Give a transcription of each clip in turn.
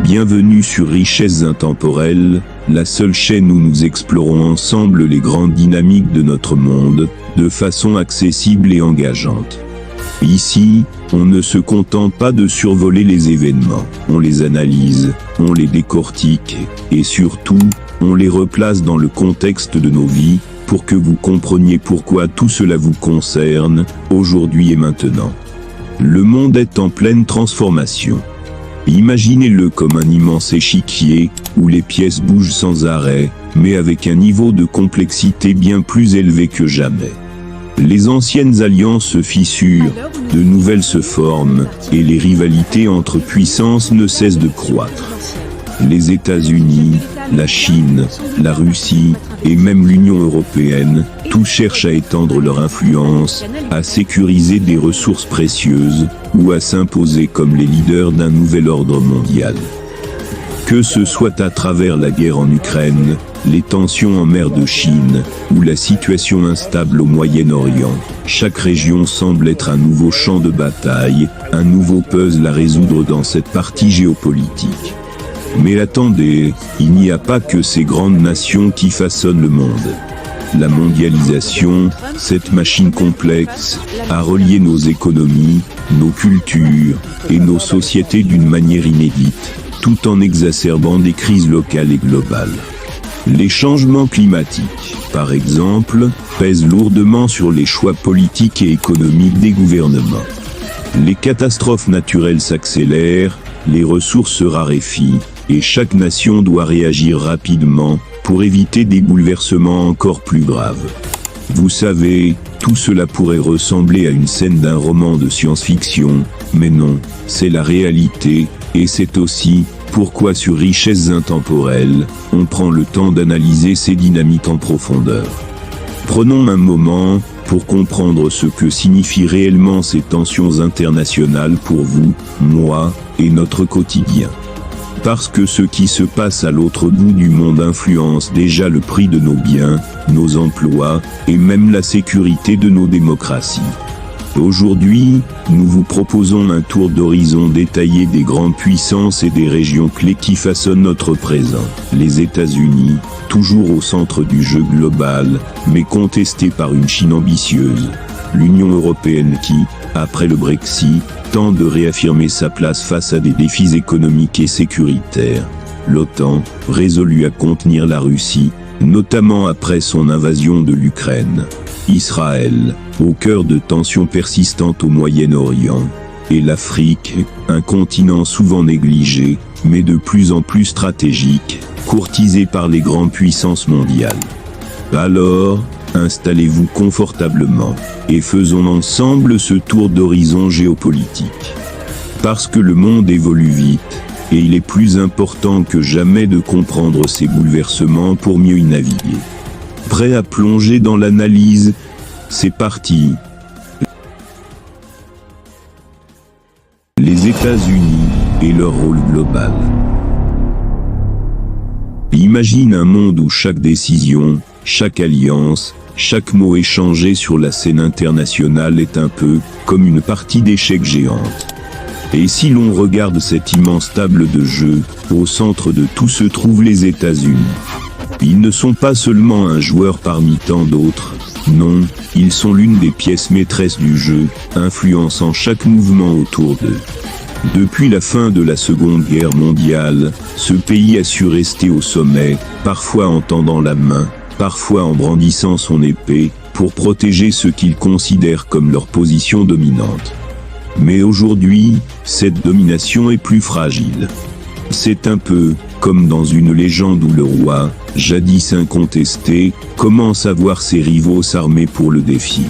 Bienvenue sur Richesses Intemporelles, la seule chaîne où nous explorons ensemble les grandes dynamiques de notre monde, de façon accessible et engageante. Ici, on ne se contente pas de survoler les événements, on les analyse, on les décortique, et surtout, on les replace dans le contexte de nos vies, pour que vous compreniez pourquoi tout cela vous concerne, aujourd'hui et maintenant. Le monde est en pleine transformation. Imaginez-le comme un immense échiquier, où les pièces bougent sans arrêt, mais avec un niveau de complexité bien plus élevé que jamais. Les anciennes alliances se fissurent, de nouvelles se forment, et les rivalités entre puissances ne cessent de croître. Les États-Unis, la Chine, la Russie, et même l'Union européenne, tous cherchent à étendre leur influence, à sécuriser des ressources précieuses, ou à s'imposer comme les leaders d'un nouvel ordre mondial. Que ce soit à travers la guerre en Ukraine, les tensions en mer de Chine, ou la situation instable au Moyen-Orient, chaque région semble être un nouveau champ de bataille, un nouveau puzzle à résoudre dans cette partie géopolitique. Mais attendez, il n'y a pas que ces grandes nations qui façonnent le monde. La mondialisation, cette machine complexe, a relié nos économies, nos cultures et nos sociétés d'une manière inédite, tout en exacerbant des crises locales et globales. Les changements climatiques, par exemple, pèsent lourdement sur les choix politiques et économiques des gouvernements. Les catastrophes naturelles s'accélèrent, les ressources se raréfient, et chaque nation doit réagir rapidement pour éviter des bouleversements encore plus graves. Vous savez, tout cela pourrait ressembler à une scène d'un roman de science-fiction, mais non, c'est la réalité, et c'est aussi pourquoi sur Richesses Intemporelles, on prend le temps d'analyser ces dynamiques en profondeur. Prenons un moment pour comprendre ce que signifient réellement ces tensions internationales pour vous, moi, et notre quotidien. Parce que ce qui se passe à l'autre bout du monde influence déjà le prix de nos biens, nos emplois, et même la sécurité de nos démocraties. Aujourd'hui, nous vous proposons un tour d'horizon détaillé des grandes puissances et des régions clés qui façonnent notre présent. Les États-Unis, toujours au centre du jeu global, mais contestés par une Chine ambitieuse. L'Union européenne qui, après le Brexit, tente de réaffirmer sa place face à des défis économiques et sécuritaires. L'OTAN, résolue à contenir la Russie, notamment après son invasion de l'Ukraine. Israël, au cœur de tensions persistantes au Moyen-Orient. Et l'Afrique, un continent souvent négligé, mais de plus en plus stratégique, courtisé par les grandes puissances mondiales. Alors, installez-vous confortablement, et faisons ensemble ce tour d'horizon géopolitique. Parce que le monde évolue vite, et il est plus important que jamais de comprendre ces bouleversements pour mieux y naviguer. Prêt à plonger dans l'analyse? C'est parti. Les États-Unis et leur rôle global. Imagine un monde où chaque décision, chaque alliance, chaque mot échangé sur la scène internationale est un peu comme une partie d'échecs géante. Et si l'on regarde cette immense table de jeu, au centre de tout se trouvent les États-Unis. Ils ne sont pas seulement un joueur parmi tant d'autres, non, ils sont l'une des pièces maîtresses du jeu, influençant chaque mouvement autour d'eux. Depuis la fin de la Seconde Guerre mondiale, ce pays a su rester au sommet, parfois en tendant la main, parfois en brandissant son épée, pour protéger ceux qu'ils considèrent comme leur position dominante. Mais aujourd'hui, cette domination est plus fragile. C'est un peu comme dans une légende où le roi, jadis incontesté, commence à voir ses rivaux s'armer pour le défier.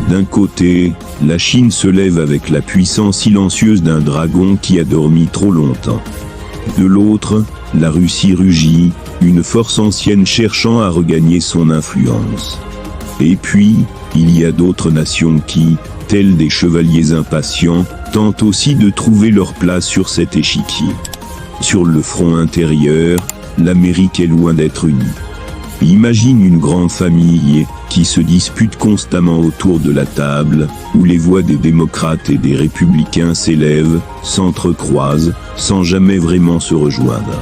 D'un côté, la Chine se lève avec la puissance silencieuse d'un dragon qui a dormi trop longtemps. De l'autre, la Russie rugit, une force ancienne cherchant à regagner son influence. Et puis, il y a d'autres nations qui, tels des chevaliers impatients, tentent aussi de trouver leur place sur cet échiquier. Sur le front intérieur, l'Amérique est loin d'être unie. Imagine une grande famille qui se dispute constamment autour de la table, où les voix des démocrates et des républicains s'élèvent, s'entrecroisent, sans jamais vraiment se rejoindre.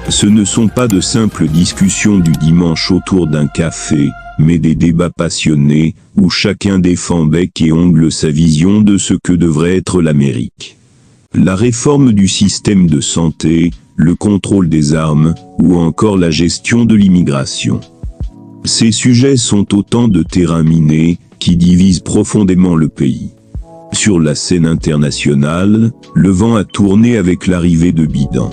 Ce ne sont pas de simples discussions du dimanche autour d'un café, mais des débats passionnés, où chacun défend bec et ongle sa vision de ce que devrait être l'Amérique. La réforme du système de santé, le contrôle des armes, ou encore la gestion de l'immigration. Ces sujets sont autant de terrains minés, qui divisent profondément le pays. Sur la scène internationale, le vent a tourné avec l'arrivée de Biden.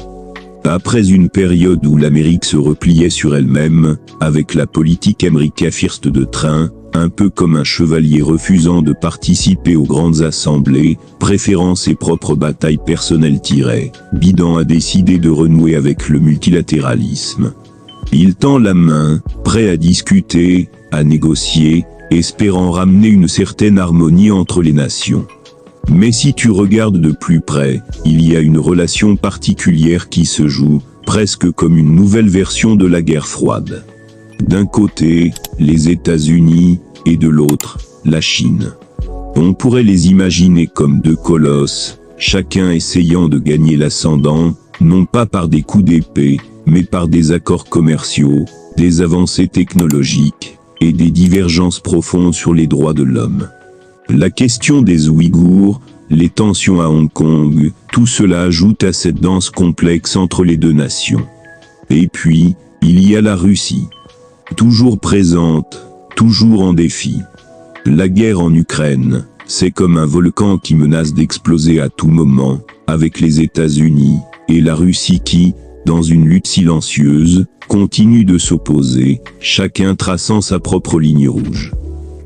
Après une période où l'Amérique se repliait sur elle-même, avec la politique America First de train, un peu comme un chevalier refusant de participer aux grandes assemblées, préférant ses propres batailles personnelles, Biden a décidé de renouer avec le multilatéralisme. Il tend la main, prêt à discuter, à négocier, espérant ramener une certaine harmonie entre les nations. Mais si tu regardes de plus près, il y a une relation particulière qui se joue, presque comme une nouvelle version de la guerre froide. D'un côté, les États-Unis, et de l'autre, la Chine. On pourrait les imaginer comme deux colosses, chacun essayant de gagner l'ascendant, non pas par des coups d'épée, mais par des accords commerciaux, des avancées technologiques, et des divergences profondes sur les droits de l'homme. La question des Ouïghours, les tensions à Hong Kong, tout cela ajoute à cette danse complexe entre les deux nations. Et puis, il y a la Russie. Toujours présente, toujours en défi. La guerre en Ukraine, c'est comme un volcan qui menace d'exploser à tout moment, avec les États-Unis, et la Russie qui, dans une lutte silencieuse, continue de s'opposer, chacun traçant sa propre ligne rouge.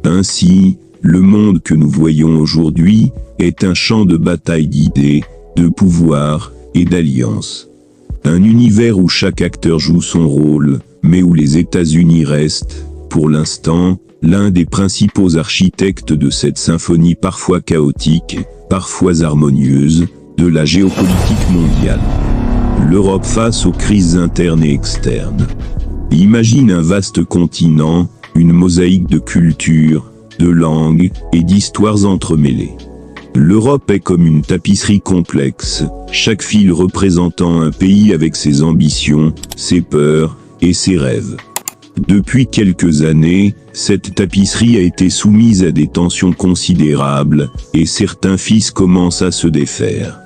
Ainsi, le monde que nous voyons aujourd'hui est un champ de bataille d'idées, de pouvoir et d'alliances. Un univers où chaque acteur joue son rôle, mais où les États-Unis restent, pour l'instant, l'un des principaux architectes de cette symphonie parfois chaotique, parfois harmonieuse, de la géopolitique mondiale. L'Europe face aux crises internes et externes. Imagine un vaste continent, une mosaïque de cultures, de langues et d'histoires entremêlées. L'Europe est comme une tapisserie complexe, chaque fil représentant un pays avec ses ambitions, ses peurs et ses rêves. Depuis quelques années, cette tapisserie a été soumise à des tensions considérables, et certains fils commencent à se défaire.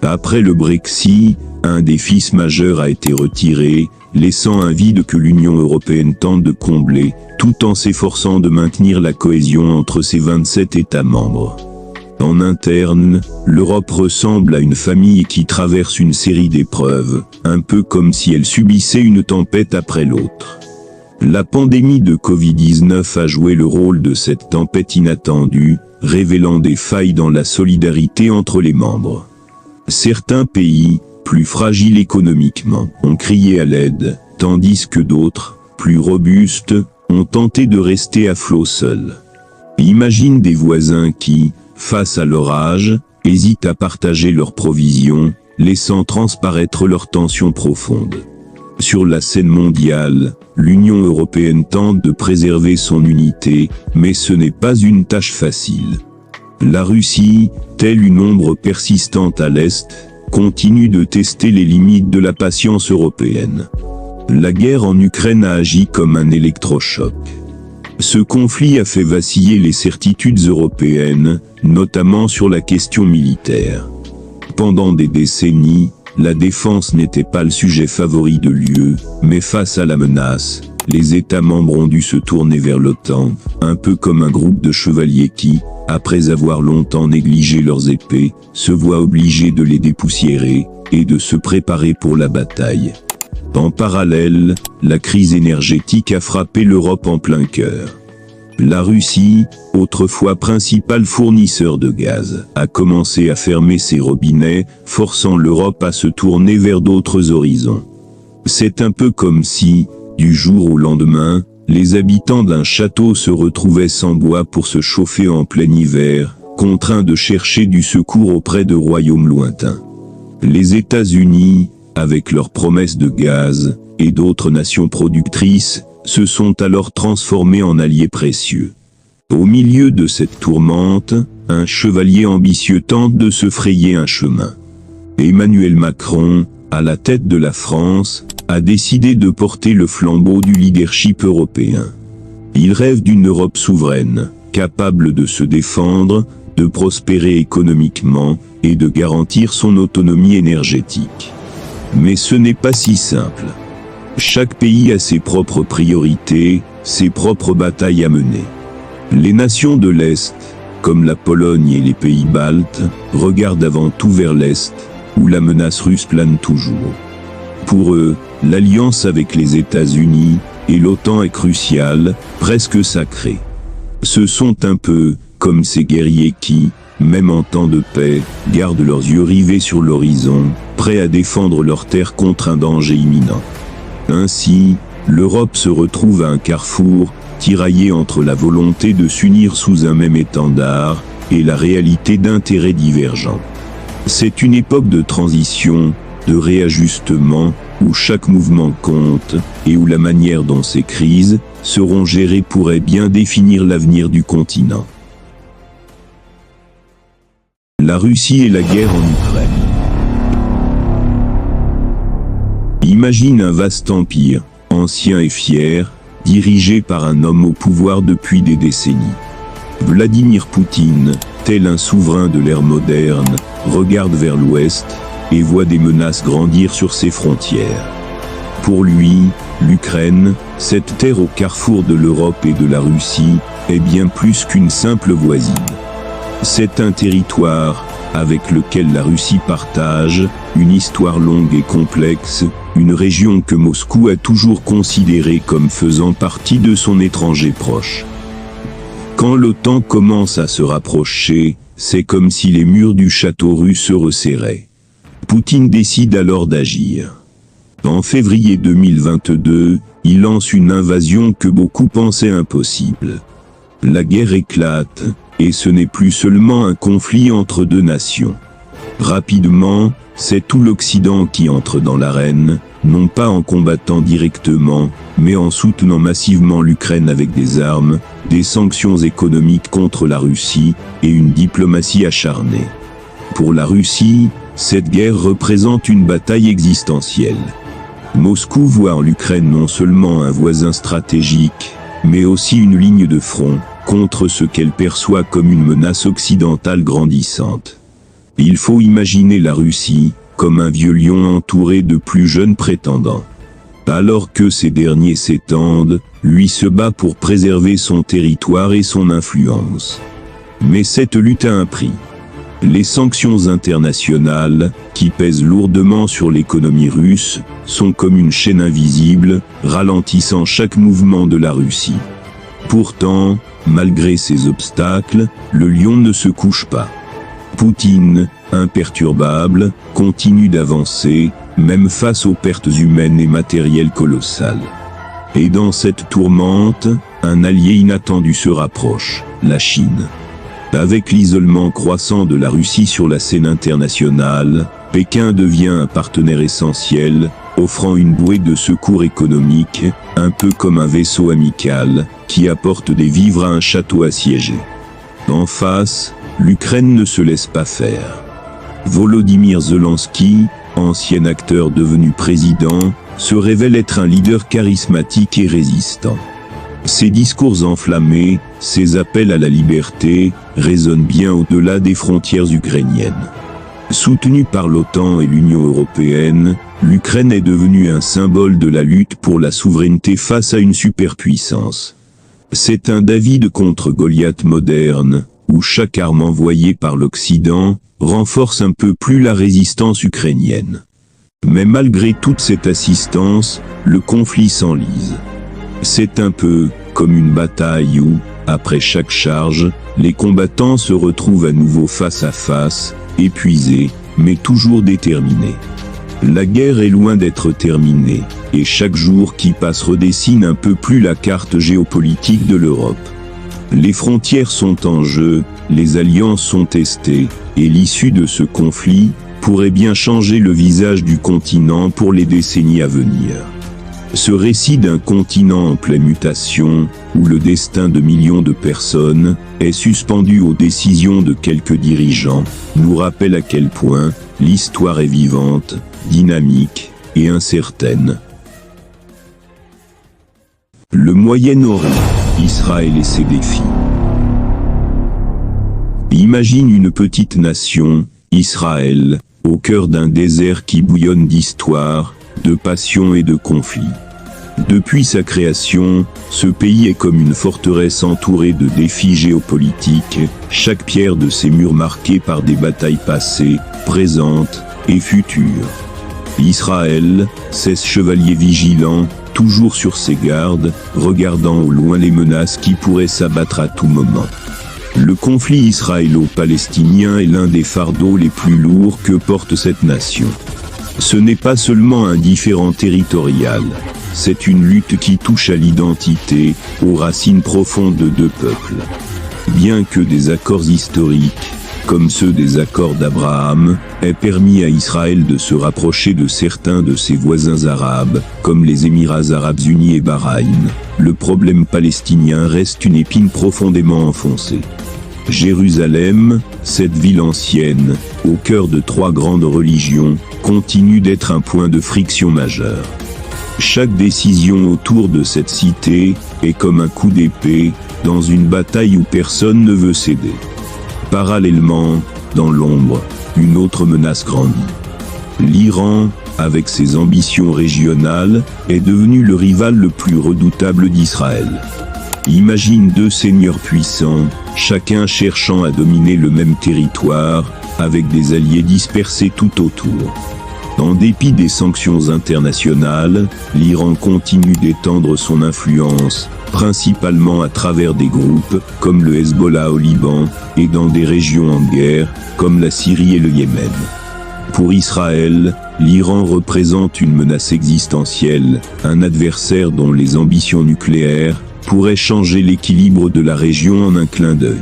Après le Brexit, un des fils majeurs a été retiré, laissant un vide que l'Union européenne tente de combler, tout en s'efforçant de maintenir la cohésion entre ses 27 États membres. En interne, l'Europe ressemble à une famille qui traverse une série d'épreuves, un peu comme si elle subissait une tempête après l'autre. La pandémie de Covid-19 a joué le rôle de cette tempête inattendue, révélant des failles dans la solidarité entre les membres. Certains pays, plus fragiles économiquement, ont crié à l'aide, tandis que d'autres, plus robustes, ont tenté de rester à flot seuls. Imagine des voisins qui, face à l'orage, hésitent à partager leurs provisions, laissant transparaître leurs tensions profondes. Sur la scène mondiale, l'Union européenne tente de préserver son unité, mais ce n'est pas une tâche facile. La Russie, telle une ombre persistante à l'Est, continue de tester les limites de la patience européenne. La guerre en Ukraine a agi comme un électrochoc. Ce conflit a fait vaciller les certitudes européennes, notamment sur la question militaire. Pendant des décennies, la défense n'était pas le sujet favori de l'UE, mais face à la menace, les États membres ont dû se tourner vers l'OTAN, un peu comme un groupe de chevaliers qui, après avoir longtemps négligé leurs épées, se voient obligés de les dépoussiérer, et de se préparer pour la bataille. En parallèle, la crise énergétique a frappé l'Europe en plein cœur. La Russie, autrefois principal fournisseur de gaz, a commencé à fermer ses robinets, forçant l'Europe à se tourner vers d'autres horizons. C'est un peu comme si, du jour au lendemain, les habitants d'un château se retrouvaient sans bois pour se chauffer en plein hiver, contraints de chercher du secours auprès de royaumes lointains. Les États-Unis, avec leurs promesses de gaz, et d'autres nations productrices, se sont alors transformés en alliés précieux. Au milieu de cette tourmente, un chevalier ambitieux tente de se frayer un chemin. Emmanuel Macron, à la tête de la France, a décidé de porter le flambeau du leadership européen. Il rêve d'une Europe souveraine, capable de se défendre, de prospérer économiquement et de garantir son autonomie énergétique. Mais ce n'est pas si simple. Chaque pays a ses propres priorités, ses propres batailles à mener. Les nations de l'Est, comme la Pologne et les pays baltes, regardent avant tout vers l'Est, où la menace russe plane toujours. Pour eux, l'alliance avec les États-Unis et l'OTAN est cruciale, presque sacrée. Ce sont un peu comme ces guerriers qui, même en temps de paix, gardent leurs yeux rivés sur l'horizon, prêts à défendre leurs terres contre un danger imminent. Ainsi, l'Europe se retrouve à un carrefour, tiraillée entre la volonté de s'unir sous un même étendard et la réalité d'intérêts divergents. C'est une époque de transition, de réajustement, où chaque mouvement compte, et où la manière dont ces crises seront gérées pourrait bien définir l'avenir du continent. La Russie et la guerre en Ukraine. Imagine un vaste empire, ancien et fier, dirigé par un homme au pouvoir depuis des décennies. Vladimir Poutine, tel un souverain de l'ère moderne, regarde vers l'ouest et voit des menaces grandir sur ses frontières. Pour lui, l'Ukraine, cette terre au carrefour de l'Europe et de la Russie, est bien plus qu'une simple voisine. C'est un territoire avec lequel la Russie partage une histoire longue et complexe, une région que Moscou a toujours considérée comme faisant partie de son étranger proche. Quand l'OTAN commence à se rapprocher, c'est comme si les murs du château russe se resserraient. Poutine décide alors d'agir. En février 2022, il lance une invasion que beaucoup pensaient impossible. La guerre éclate, et ce n'est plus seulement un conflit entre deux nations. Rapidement, c'est tout l'Occident qui entre dans l'arène, non pas en combattant directement, mais en soutenant massivement l'Ukraine avec des armes, des sanctions économiques contre la Russie, et une diplomatie acharnée. Pour la Russie, cette guerre représente une bataille existentielle. Moscou voit en l'Ukraine non seulement un voisin stratégique, mais aussi une ligne de front, contre ce qu'elle perçoit comme une menace occidentale grandissante. Il faut imaginer la Russie comme un vieux lion entouré de plus jeunes prétendants. Alors que ces derniers s'étendent, lui se bat pour préserver son territoire et son influence. Mais cette lutte a un prix. Les sanctions internationales, qui pèsent lourdement sur l'économie russe, sont comme une chaîne invisible, ralentissant chaque mouvement de la Russie. Pourtant, malgré ces obstacles, le lion ne se couche pas. Poutine, imperturbable, continue d'avancer, même face aux pertes humaines et matérielles colossales. Et dans cette tourmente, un allié inattendu se rapproche, la Chine. Avec l'isolement croissant de la Russie sur la scène internationale, Pékin devient un partenaire essentiel, offrant une bouée de secours économique, un peu comme un vaisseau amical, qui apporte des vivres à un château assiégé. En face, l'Ukraine ne se laisse pas faire. Volodymyr Zelensky, ancien acteur devenu président, se révèle être un leader charismatique et résistant. Ses discours enflammés, ses appels à la liberté, résonnent bien au-delà des frontières ukrainiennes. Soutenue par l'OTAN et l'Union européenne, l'Ukraine est devenue un symbole de la lutte pour la souveraineté face à une superpuissance. C'est un David contre Goliath moderne, où chaque arme envoyée par l'Occident renforce un peu plus la résistance ukrainienne. Mais malgré toute cette assistance, le conflit s'enlise. C'est un peu comme une bataille où, après chaque charge, les combattants se retrouvent à nouveau face à face, épuisés, mais toujours déterminés. La guerre est loin d'être terminée, et chaque jour qui passe redessine un peu plus la carte géopolitique de l'Europe. Les frontières sont en jeu, les alliances sont testées, et l'issue de ce conflit pourrait bien changer le visage du continent pour les décennies à venir. Ce récit d'un continent en pleine mutation, où le destin de millions de personnes est suspendu aux décisions de quelques dirigeants, nous rappelle à quel point l'histoire est vivante, dynamique et incertaine. Le Moyen-Orient, Israël et ses défis. Imagine une petite nation, Israël, au cœur d'un désert qui bouillonne d'histoire, de passion et de conflits. Depuis sa création, ce pays est comme une forteresse entourée de défis géopolitiques, chaque pierre de ses murs marquée par des batailles passées, présentes et futures. Israël, 16 chevaliers vigilants, toujours sur ses gardes, regardant au loin les menaces qui pourraient s'abattre à tout moment. Le conflit israélo-palestinien est l'un des fardeaux les plus lourds que porte cette nation. Ce n'est pas seulement un différend territorial, c'est une lutte qui touche à l'identité, aux racines profondes de deux peuples. Bien que des accords historiques, comme ceux des accords d'Abraham, aient permis à Israël de se rapprocher de certains de ses voisins arabes, comme les Émirats arabes unis et Bahreïn, le problème palestinien reste une épine profondément enfoncée. Jérusalem, cette ville ancienne, au cœur de 3 grandes religions, continue d'être un point de friction majeur. Chaque décision autour de cette cité est comme un coup d'épée, dans une bataille où personne ne veut céder. Parallèlement, dans l'ombre, une autre menace grandit. L'Iran, avec ses ambitions régionales, est devenu le rival le plus redoutable d'Israël. Imagine 2 seigneurs puissants, chacun cherchant à dominer le même territoire, avec des alliés dispersés tout autour. En dépit des sanctions internationales, l'Iran continue d'étendre son influence, principalement à travers des groupes, comme le Hezbollah au Liban, et dans des régions en guerre, comme la Syrie et le Yémen. Pour Israël, l'Iran représente une menace existentielle, un adversaire dont les ambitions nucléaires pourraient changer l'équilibre de la région en un clin d'œil.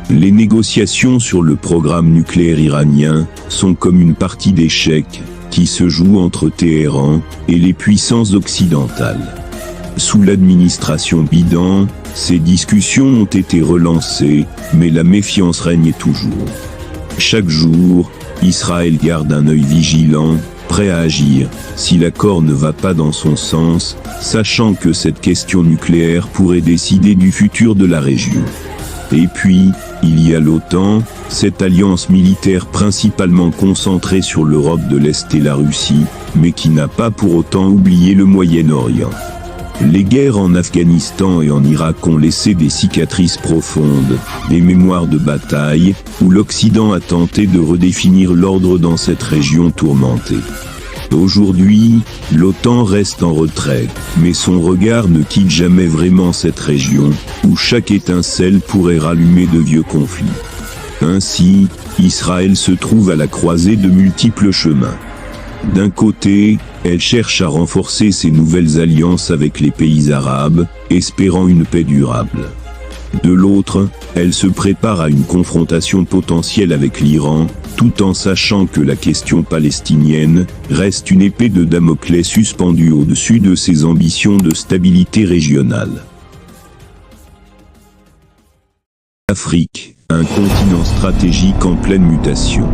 Les négociations sur le programme nucléaire iranien sont comme une partie d'échecs qui se joue entre Téhéran et les puissances occidentales. Sous l'administration Biden, ces discussions ont été relancées, mais la méfiance règne toujours. Chaque jour, Israël garde un œil vigilant, prêt à agir, si l'accord ne va pas dans son sens, sachant que cette question nucléaire pourrait décider du futur de la région. Et puis, il y a l'OTAN, cette alliance militaire principalement concentrée sur l'Europe de l'Est et la Russie, mais qui n'a pas pour autant oublié le Moyen-Orient. Les guerres en Afghanistan et en Irak ont laissé des cicatrices profondes, des mémoires de bataille, où l'Occident a tenté de redéfinir l'ordre dans cette région tourmentée. Aujourd'hui, l'OTAN reste en retrait, mais son regard ne quitte jamais vraiment cette région, où chaque étincelle pourrait rallumer de vieux conflits. Ainsi, Israël se trouve à la croisée de multiples chemins. D'un côté, elle cherche à renforcer ses nouvelles alliances avec les pays arabes, espérant une paix durable. De l'autre, elle se prépare à une confrontation potentielle avec l'Iran, tout en sachant que la question palestinienne reste une épée de Damoclès suspendue au-dessus de ses ambitions de stabilité régionale. L'Afrique, un continent stratégique en pleine mutation.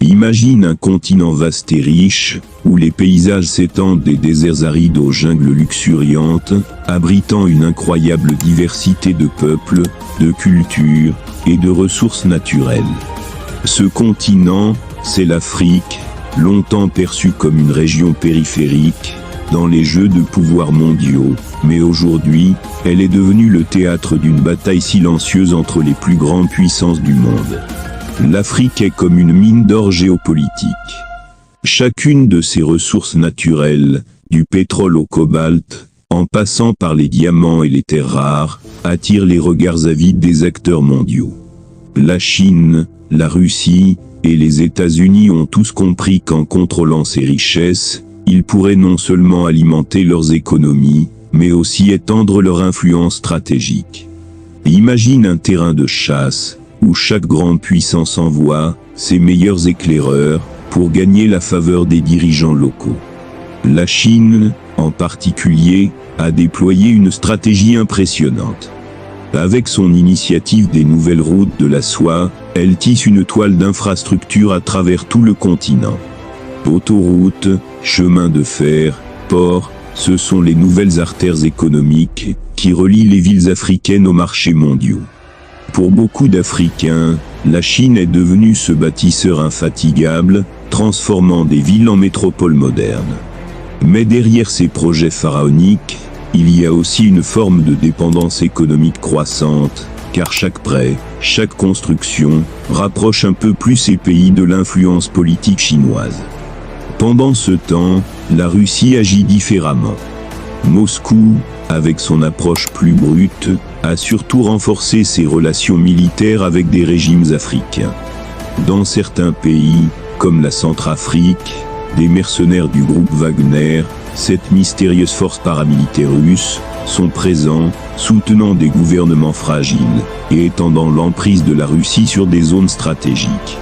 Imagine un continent vaste et riche, où les paysages s'étendent des déserts arides aux jungles luxuriantes, abritant une incroyable diversité de peuples, de cultures et de ressources naturelles. Ce continent, c'est l'Afrique, longtemps perçue comme une région périphérique, dans les jeux de pouvoir mondiaux, mais aujourd'hui, elle est devenue le théâtre d'une bataille silencieuse entre les plus grandes puissances du monde. L'Afrique est comme une mine d'or géopolitique. Chacune de ses ressources naturelles, du pétrole au cobalt, en passant par les diamants et les terres rares, attire les regards avides des acteurs mondiaux. La Chine, la Russie et les États-Unis ont tous compris qu'en contrôlant ces richesses, ils pourraient non seulement alimenter leurs économies, mais aussi étendre leur influence stratégique. Imagine un terrain de chasse, où chaque grande puissance envoie ses meilleurs éclaireurs pour gagner la faveur des dirigeants locaux. La Chine, en particulier, a déployé une stratégie impressionnante. Avec son initiative des nouvelles routes de la soie, elle tisse une toile d'infrastructures à travers tout le continent. Autoroutes, chemins de fer, ports, ce sont les nouvelles artères économiques qui relient les villes africaines aux marchés mondiaux. Pour beaucoup d'Africains, la Chine est devenue ce bâtisseur infatigable, transformant des villes en métropoles modernes. Mais derrière ces projets pharaoniques, il y a aussi une forme de dépendance économique croissante, car chaque prêt, chaque construction, rapproche un peu plus ces pays de l'influence politique chinoise. Pendant ce temps, la Russie agit différemment. Moscou, avec son approche plus brute, a surtout renforcé ses relations militaires avec des régimes africains. Dans certains pays, comme la Centrafrique, des mercenaires du groupe Wagner, cette mystérieuse force paramilitaire russe, sont présents, soutenant des gouvernements fragiles et étendant l'emprise de la Russie sur des zones stratégiques.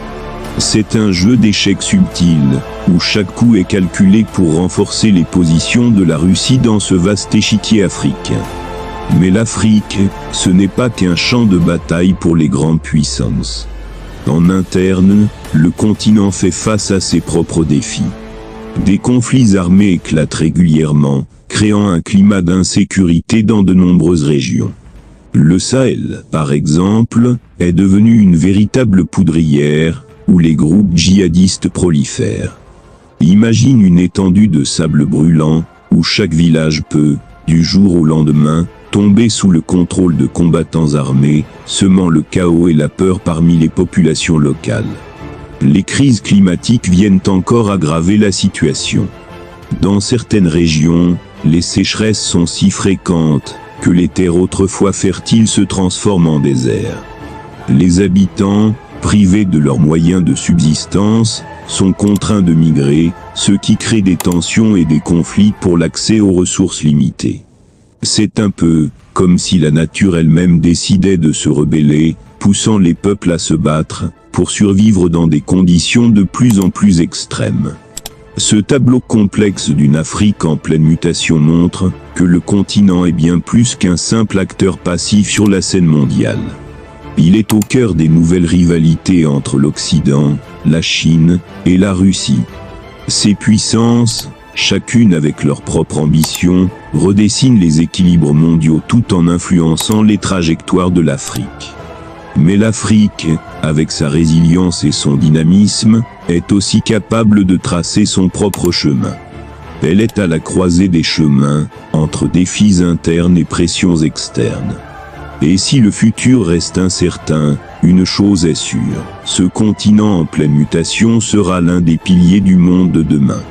C'est un jeu d'échecs subtil, où chaque coup est calculé pour renforcer les positions de la Russie dans ce vaste échiquier africain. Mais l'Afrique, ce n'est pas qu'un champ de bataille pour les grandes puissances. En interne, le continent fait face à ses propres défis. Des conflits armés éclatent régulièrement, créant un climat d'insécurité dans de nombreuses régions. Le Sahel, par exemple, est devenu une véritable poudrière, où les groupes djihadistes prolifèrent. Imagine une étendue de sable brûlant, où chaque village peut, du jour au lendemain, tomber sous le contrôle de combattants armés, semant le chaos et la peur parmi les populations locales. Les crises climatiques viennent encore aggraver la situation. Dans certaines régions, les sécheresses sont si fréquentes que les terres autrefois fertiles se transforment en désert. Les habitants, privés de leurs moyens de subsistance, sont contraints de migrer, ce qui crée des tensions et des conflits pour l'accès aux ressources limitées. C'est un peu comme si la nature elle-même décidait de se rebeller, poussant les peuples à se battre pour survivre dans des conditions de plus en plus extrêmes. Ce tableau complexe d'une Afrique en pleine mutation montre que le continent est bien plus qu'un simple acteur passif sur la scène mondiale. Il est au cœur des nouvelles rivalités entre l'Occident, la Chine et la Russie. Ces puissances, chacune avec leur propre ambition, redessinent les équilibres mondiaux tout en influençant les trajectoires de l'Afrique. Mais l'Afrique, avec sa résilience et son dynamisme, est aussi capable de tracer son propre chemin. Elle est à la croisée des chemins, entre défis internes et pressions externes. Et si le futur reste incertain, une chose est sûre, ce continent en pleine mutation sera l'un des piliers du monde de demain.